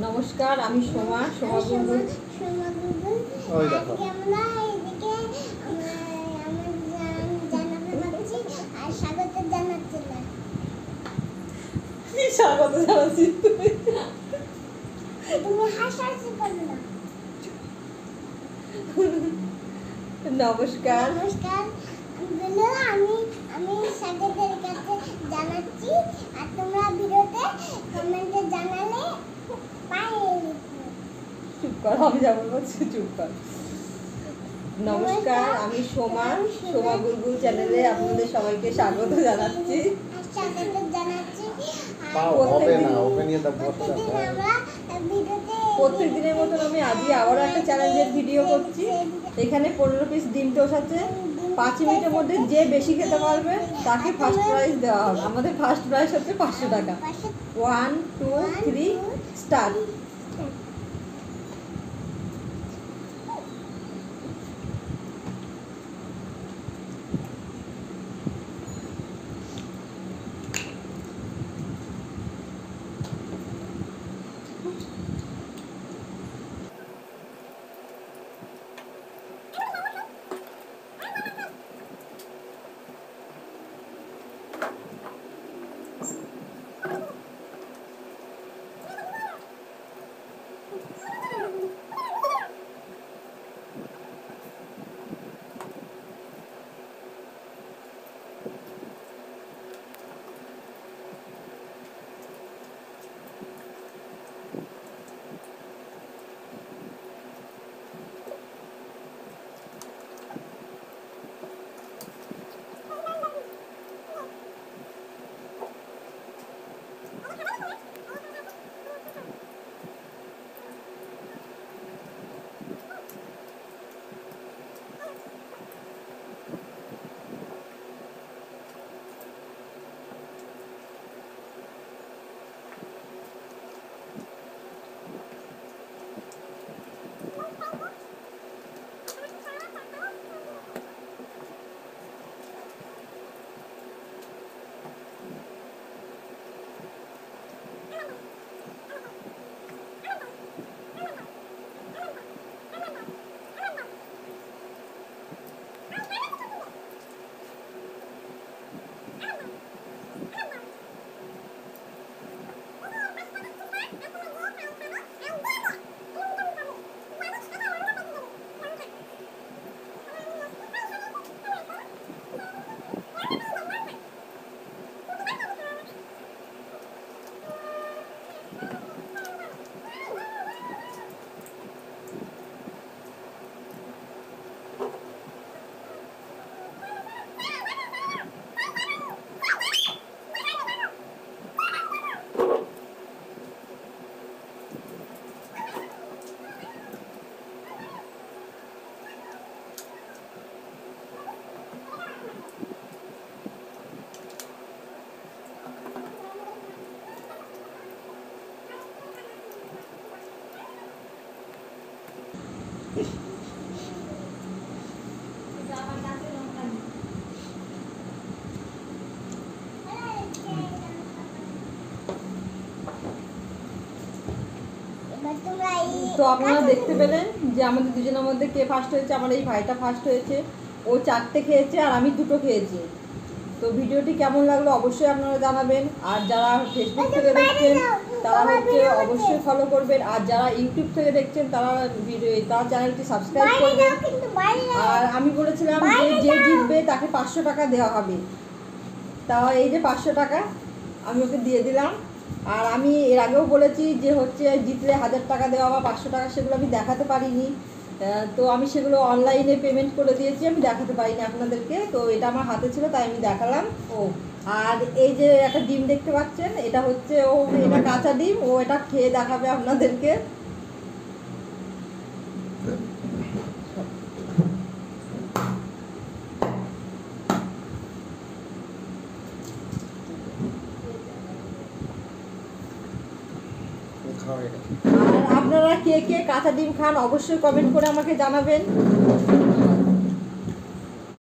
নমস্কার, আমি সোমা বুলবুল। ওই দেখো স্বাগত জানাচ্ছি। নমস্কার, আমি স্বাগতের কাছে জানাচ্ছি। আর তোমরা ভিডিওতে কমেন্টে জানালে চুপ কর, আমি যা বলবো চুপ কর। নমস্কার, আমি সোমা বুলবুল চ্যানেলে আপনাদের সবাইকে স্বাগত জানাচ্ছি। প্রত্যেক দিনের মতন আমি আজকে আবারও একটা চ্যালেঞ্জের ভিডিও করছি। এখানে 15 পিস ডিম টোস্ট আছে। 5 মিনিটের মধ্যে যে বেশি খেতে পারবে তাকে ফার্স্ট প্রাইজ দেওয়া হবে। আমাদের ফার্স্ট প্রাইজ হচ্ছে 500 টাকা। 1 2 3 স্টার্ট। তো আপনারা দেখতে পেলেন যে আমাদের দুজনের মধ্যে কে ফার্স্ট হয়েছে। আমার এই ভাইটা ফার্স্ট হয়েছে। ও 4টে খেয়েছে আর আমি 2টো খেয়েছি। তো ভিডিওটি কেমন লাগলো অবশ্যই আপনারা জানাবেন। আর যারা ফেসবুক থেকে দেখছেন তারা অবশ্যই ফলো করবেন। আর যারা ইউটিউব থেকে দেখছেন তারা চ্যানেলটি সাবস্ক্রাইব করবেন। আর আমি বলেছিলাম যে জিতবে তাকে 500 টাকা দেওয়া হবে। তাও এই যে 500 টাকা আমি ওকে দিয়ে দিলাম। আর আমি এর আগেও বলেছি যে জিতলে 1000 টাকা দেওয়া বা 500 টাকা, সেগুলো আমি দেখাতে পারিনি। তো আমি সেগুলো অনলাইনে পেমেন্ট করে দিয়েছি, আমি দেখাতে পারিনি আপনাদেরকে। তো এটা আমার হাতে ছিল তাই আমি দেখালাম। আর এই যে একটা ডিম দেখতে পাচ্ছেন, এটা এটা কাঁচা ডিম। ও এটা খেয়ে দেখাবে আপনাদেরকে। আর আপনারা কে কে কাঁচা ডিম খান অবশ্যই কমেন্ট করে আমাকে জানাবেন।